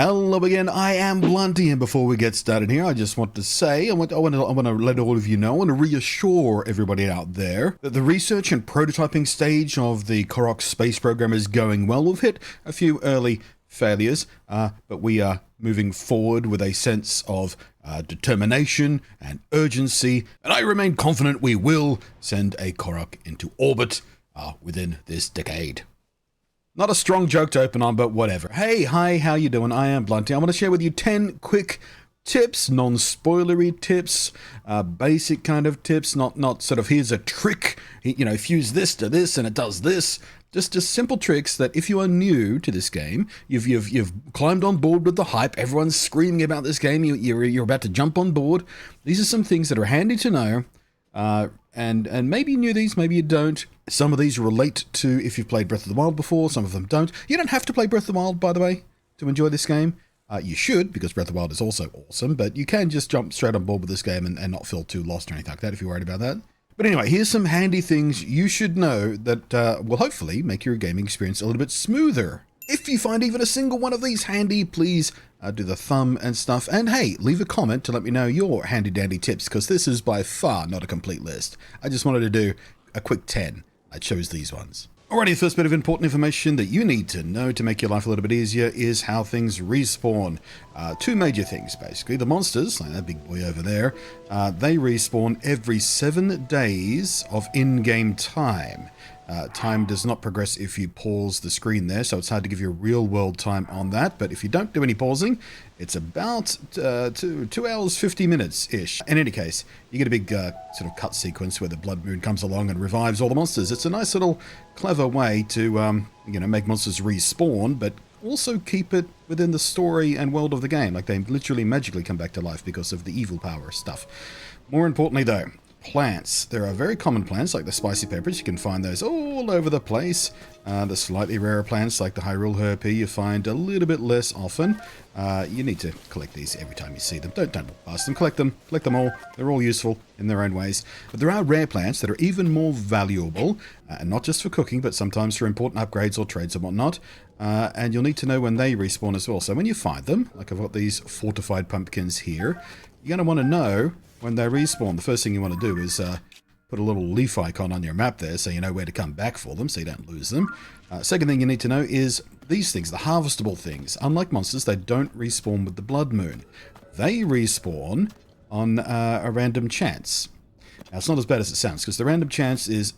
Hello again, I am Blunty, and before we get started here, I just want to say, I want to let all of you know, I want to reassure everybody out there that the research and prototyping stage of the Korok space program is going well. We've hit a few early failures, but we are moving forward with a sense of determination and urgency, and I remain confident we will send a Korok into orbit within this decade. Not a strong joke to open on, but whatever. Hey, hi, how you doing? I am Blunty. I want to share with you 10 quick tips, non-spoilery tips, basic kind of tips, not sort of here's a trick, you know, fuse this to this and it does this. Just simple tricks that if you are new to this game, you've climbed on board with the hype, everyone's screaming about this game, you're about to jump on board. These are some things that are handy to know. And maybe you knew these, maybe you don't. Some of these relate to if you've played Breath of the Wild before, some of them don't. You don't have to play Breath of the Wild, by the way, to enjoy this game. You should, because Breath of the Wild is also awesome, but you can just jump straight on board with this game and not feel too lost or anything like that if you're worried about that. But anyway, here's some handy things you should know that will hopefully make your gaming experience a little bit smoother. If you find even a single one of these handy, please do the thumb and stuff. And hey, leave a comment to let me know your handy dandy tips, because this is by far not a complete list. I just wanted to do a quick 10. I chose these ones. Alrighty, the first bit of important information that you need to know to make your life a little bit easier is how things respawn. Two major things, basically. The monsters, like that big boy over there, they respawn every 7 days of in-game time. Time does not progress if you pause the screen there, so it's hard to give you real-world time on that. But if you don't do any pausing, it's about 2 hours, 50 minutes-ish. In any case, you get a big sort of cut sequence where the blood moon comes along and revives all the monsters. It's a nice little clever way to, make monsters respawn, but also keep it within the story and world of the game. Like, they literally magically come back to life because of the evil power stuff. More importantly, though, plants. There are very common plants like the spicy peppers. You can find those all over the place. The slightly rarer plants like the Hyrule Rupee you find a little bit less often. You need to collect these every time you see them. Don't walk past them. Collect them all. They're all useful in their own ways. But there are rare plants that are even more valuable, and not just for cooking, but sometimes for important upgrades or trades and whatnot. And you'll need to know when they respawn as well. So when you find them, like I've got these fortified pumpkins here, you're going to want to know when they respawn. The first thing you want to do is put a little leaf icon on your map there so you know where to come back for them so you don't lose them. Second thing you need to know is these things, the harvestable things. Unlike monsters, they don't respawn with the blood moon. They respawn on a random chance. Now, it's not as bad as it sounds, because the random chance is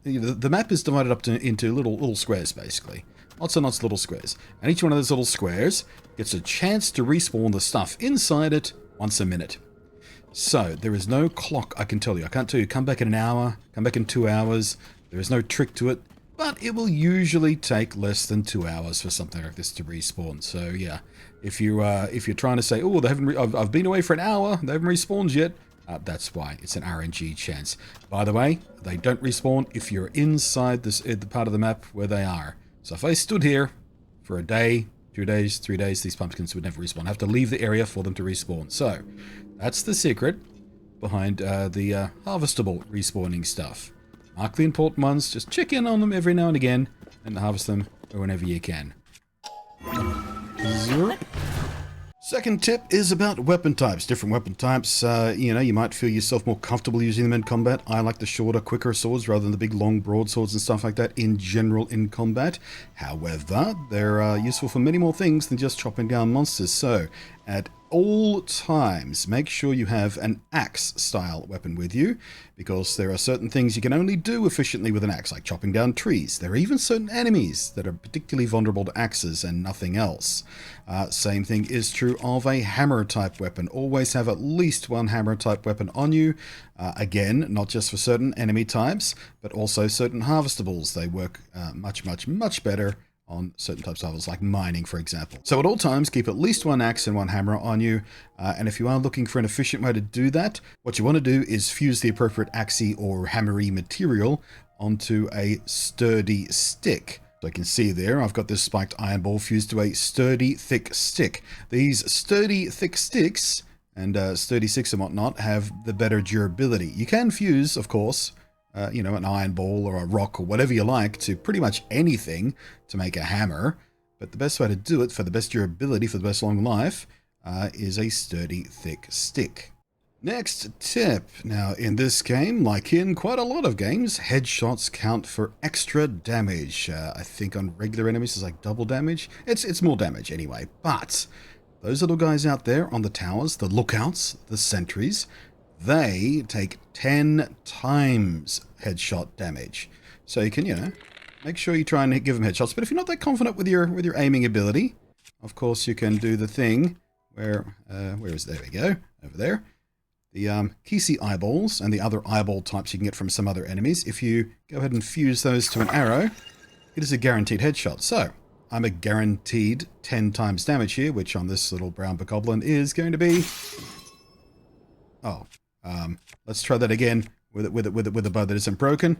the map is divided up into little squares, basically. Lots and lots of little squares. And each one of those little squares gets a chance to respawn the stuff inside it once a minute. So, there is no clock, I can tell you. I can't tell you, come back in an hour, come back in 2 hours. There is no trick to it, but it will usually take less than 2 hours for something like this to respawn. So, yeah, if you're trying to say, oh, I've been away for an hour, they haven't respawned yet, that's why. It's an RNG chance. By the way, they don't respawn if you're inside the part of the map where they are. So, if I stood here for a day, 2 days, 3 days, these pumpkins would never respawn. I have to leave the area for them to respawn. So, that's the secret behind the harvestable respawning stuff. Mark the important ones, just check in on them every now and again, and harvest them whenever you can. Zero. Second tip is about weapon types. Different weapon types, you might feel yourself more comfortable using them in combat. I like the shorter, quicker swords rather than the big, long broadswords and stuff like that in general in combat. However, they're useful for many more things than just chopping down monsters. So, at all times, make sure you have an axe-style weapon with you, because there are certain things you can only do efficiently with an axe, like chopping down trees. There are even certain enemies that are particularly vulnerable to axes and nothing else. Same thing is true of a hammer-type weapon. Always have at least one hammer-type weapon on you. Again, not just for certain enemy types, but also certain harvestables. They work much better on certain types of levels, like mining, for example. So at all times, keep at least one axe and one hammer on you. And if you are looking for an efficient way to do that, what you want to do is fuse the appropriate axey or hammery material onto a sturdy stick. So you can see there, I've got this spiked iron ball fused to a sturdy, thick stick. These sturdy, thick sticks and sturdy sticks and whatnot have the better durability. You can fuse, of course, an iron ball or a rock or whatever you like to pretty much anything to make a hammer. But the best way to do it for the best durability, for the best long life, is a sturdy, thick stick. Next tip. Now, in this game, like in quite a lot of games, headshots count for extra damage. I think on regular enemies it's like double damage. It's more damage anyway. But those little guys out there on the towers, the lookouts, the sentries, they take 10 times headshot damage. So you can, make sure you try and give them headshots. But if you're not that confident with your aiming ability, of course you can do the thing where there we go, over there. The Keese eyeballs and the other eyeball types you can get from some other enemies. If you go ahead and fuse those to an arrow, it is a guaranteed headshot. So, I'm a guaranteed 10 times damage here, which on this little brown bokoblin is going to be... Oh, let's try that again with a bow that isn't broken.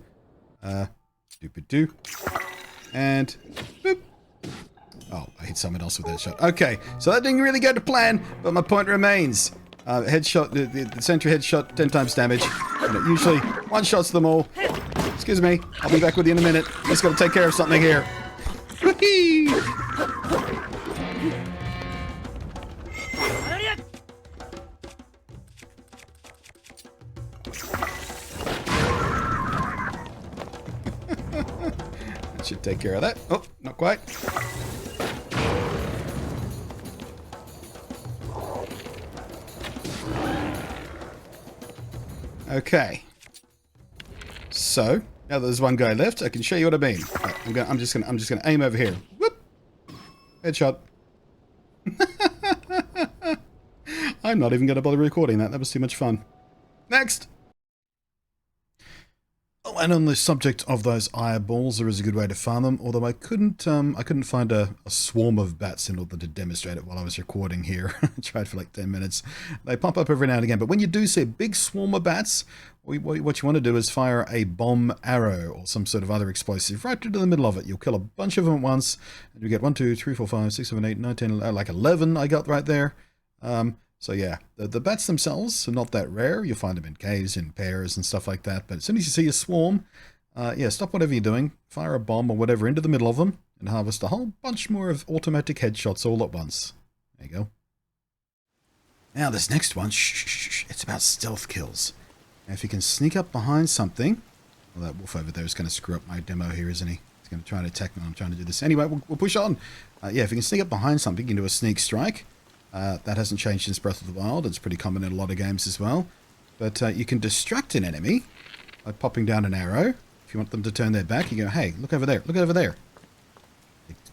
Doop-a-doo. And boop. Oh, I hit someone else with that shot. Okay, so that didn't really go to plan, but my point remains. Headshot, the sentry headshot, 10 times damage. And it usually one-shots them all. Excuse me, I'll be back with you in a minute. Just gotta take care of something here. Whee! That should take care of that. Oh, not quite. Okay, so now that there's one guy left, I can show you what I mean. Right, I'm just gonna aim over here. Whoop! Headshot. I'm not even gonna bother recording that. That was too much fun. Next. Oh, and on the subject of those eyeballs, there is a good way to farm them. Although I couldn't find a swarm of bats in order to demonstrate it while I was recording here. I tried for like 10 minutes. They pop up every now and again. But when you do see a big swarm of bats, what you want to do is fire a bomb arrow or some sort of other explosive right into the middle of it. You'll kill a bunch of them at once, and you get 1, 2, 3, 4, 5, 6, 7, 8, 9, 10, like 11 I got right there. So yeah, the bats themselves are not that rare. You'll find them in caves, in pairs, and stuff like that. But as soon as you see a swarm, yeah, stop whatever you're doing, fire a bomb or whatever into the middle of them, and harvest a whole bunch more of automatic headshots all at once. There you go. Now this next one, it's about stealth kills. Now if you can sneak up behind something, well, that wolf over there is going to screw up my demo here, isn't he? He's going to try and attack me when I'm trying to do this. Anyway, we'll push on. Yeah, if you can sneak up behind something, you can do a sneak strike. That hasn't changed since Breath of the Wild. It's pretty common in a lot of games as well. But you can distract an enemy by popping down an arrow. If you want them to turn their back, you go, hey, look over there, look over there.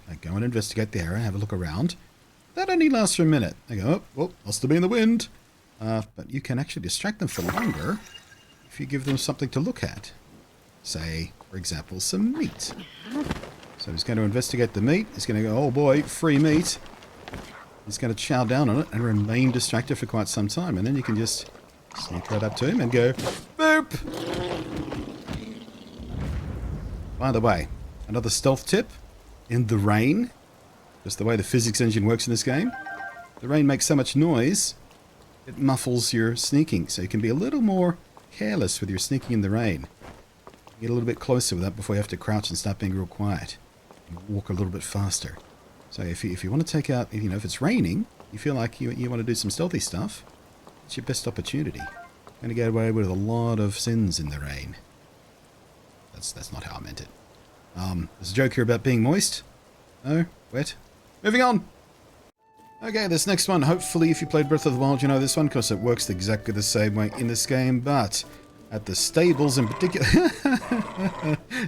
They go and investigate the arrow, have a look around. That only lasts for a minute. They go, oh, must have been in the wind. But you can actually distract them for longer if you give them something to look at. Say, for example, some meat. So he's going to investigate the meat. He's going to go, oh boy, free meat. He's going to chow down on it and remain distracted for quite some time. And then you can just sneak right up to him and go, boop! By the way, another stealth tip. In the rain, just the way the physics engine works in this game, the rain makes so much noise, it muffles your sneaking. So you can be a little more careless with your sneaking in the rain. Get a little bit closer with that before you have to crouch and start being real quiet. And walk a little bit faster. So if you want to take out, if it's raining, you feel like you want to do some stealthy stuff, it's your best opportunity. You're going to get away with a lot of sins in the rain. That's not how I meant it. There's a joke here about being moist. No, wet. Moving on! Okay, this next one, hopefully if you played Breath of the Wild, you know this one, because it works exactly the same way in this game, but at the stables in particular...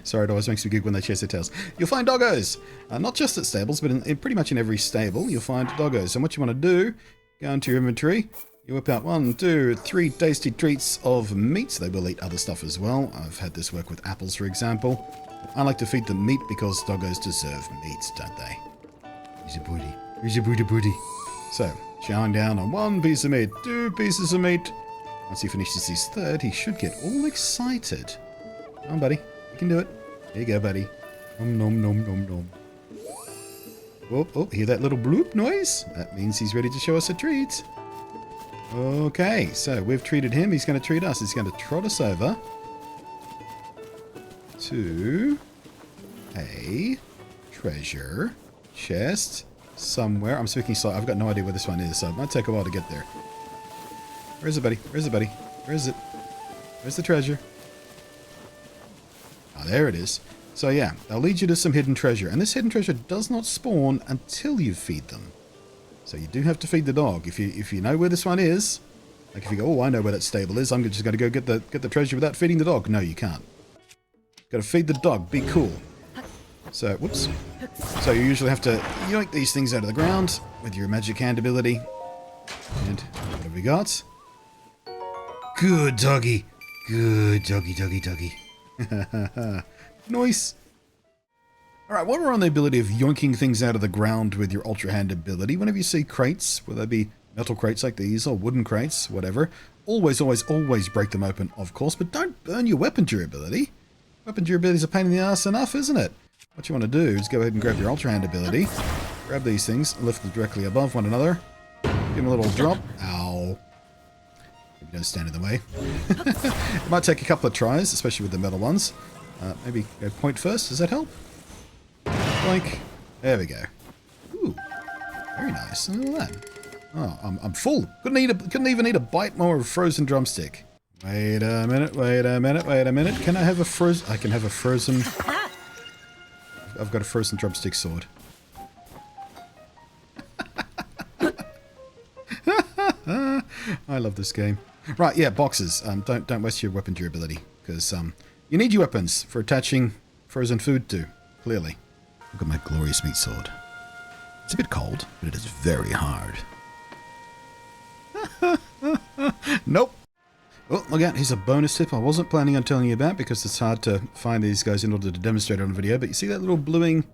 Sorry, it always makes me giggle when they chase their tails. You'll find doggos! Not just at stables, but in pretty much in every stable, you'll find doggos. And what you want to do, go into your inventory, you whip out 1, 2, 3 tasty treats of meat. They will eat other stuff as well. I've had this work with apples, for example. I like to feed them meat because doggos deserve meat, don't they? Here's your booty. Here's your booty. So, chowing down on 1 piece of meat, 2 pieces of meat. Once he finishes his 3rd, he should get all excited. Come on, buddy. You can do it. There you go, buddy. Nom nom nom nom nom. Oh, hear that little bloop noise? That means he's ready to show us a treat. Okay, so we've treated him. He's going to treat us. He's going to trot us over to a treasure chest somewhere. I'm speaking slow. I've got no idea where this one is, so it might take a while to get there. Where is it, buddy? Where is it, buddy? Where is it? Where's the treasure? Ah, there it is. So yeah, they'll lead you to some hidden treasure. And this hidden treasure does not spawn until you feed them. So you do have to feed the dog. If you know where this one is, like if you go, oh, I know where that stable is, I'm just going to go get the treasure without feeding the dog. No, you can't. Got to feed the dog. Be cool. So, whoops. So you usually have to yoink these things out of the ground with your magic hand ability. And what have we got? Good doggy. Good doggy, doggy, doggy. Nice. Alright, while we're on the ability of yoinking things out of the ground with your Ultra Hand ability, whenever you see crates, whether they be metal crates like these or wooden crates, whatever, always, always, always break them open, of course, but don't burn your weapon durability. Weapon durability is a pain in the ass enough, isn't it? What you want to do is go ahead and grab your Ultra Hand ability, grab these things, lift them directly above one another, give them a little drop. Ow. Maybe don't stand in the way. It might take a couple of tries, especially with the metal ones. Maybe go point first. Does that help? Like, there we go. Ooh, very nice. Look at that. Oh, I'm full. Couldn't even eat a bite more of frozen drumstick. Wait a minute. Wait a minute. Wait a minute. Can I have a frozen? I can have a frozen. I've got a frozen drumstick sword. I love this game. Right, yeah, boxes. Don't waste your weapon durability because you need your weapons for attaching frozen food to. Clearly. Look at my glorious meat sword. It's a bit cold, but it is very hard. Nope. Oh, look out, here's a bonus tip I wasn't planning on telling you about because it's hard to find these guys in order to demonstrate it on video, but you see that little bluing?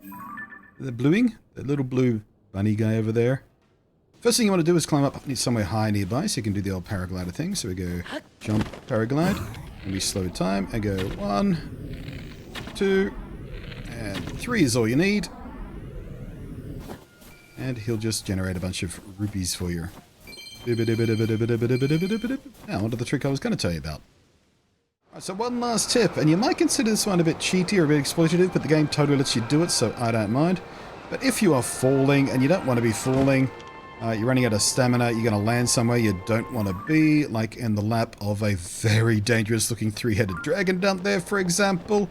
That little blue bunny guy over there? First thing you want to do is climb up somewhere high nearby so you can do the old paraglider thing. So we go jump, paraglide, and we slow time and go 1, 2, and 3 is all you need. And he'll just generate a bunch of rupees for you. Now, onto the trick I was going to tell you about. Right, so one last tip, and you might consider this one a bit cheaty or a bit exploitative, but the game totally lets you do it, so I don't mind. But if you are falling, and you don't want to be falling, you're running out of stamina, you're going to land somewhere you don't want to be, like in the lap of a very dangerous looking 3-headed dragon down there, for example.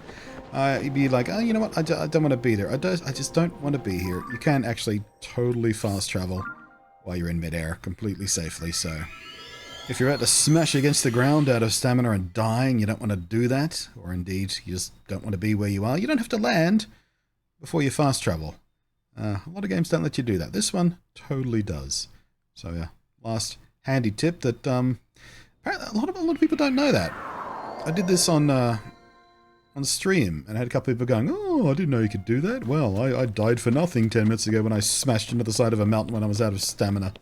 You'd be like, oh, you know what, I don't want to be there. I just don't want to be here. You can actually totally fast travel while you're in midair, completely safely, so... If you're about to smash against the ground out of stamina and dying, you don't want to do that, or indeed, you just don't want to be where you are. You don't have to land before you fast travel. A lot of games don't let you do that. This one totally does. So yeah, last handy tip that apparently a lot of people don't know that. I did this on stream, and I had a couple of people going, oh, I didn't know you could do that. Well, I died for nothing 10 minutes ago when I smashed into the side of a mountain when I was out of stamina.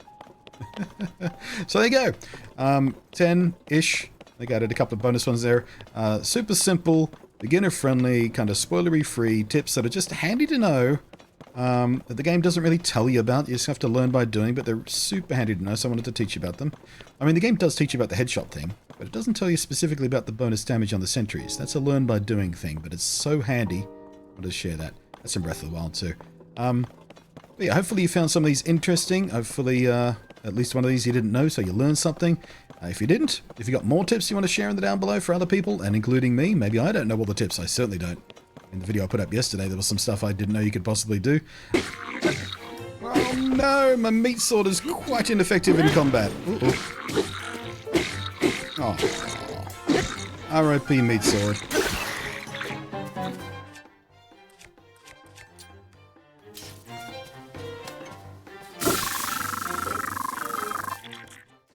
So there you go. 10-ish. I think I added a couple of bonus ones there. Super simple, beginner-friendly, kind of spoilery-free tips that are just handy to know that the game doesn't really tell you about. You just have to learn by doing, but they're super handy to know, so I wanted to teach you about them. I mean, the game does teach you about the headshot thing, but it doesn't tell you specifically about the bonus damage on the sentries. That's a learn by doing thing, but it's so handy. I wanted to share that. That's in Breath of the Wild too. But yeah, hopefully you found some of these interesting. Hopefully at least one of these you didn't know, so you learned something. If you didn't, if you got more tips you want to share in the down below for other people, and including me, maybe I don't know all the tips. I certainly don't. In the video I put up yesterday, there was some stuff I didn't know you could possibly do. Oh no, my meat sword is quite ineffective in combat. Oh, RIP meat sword.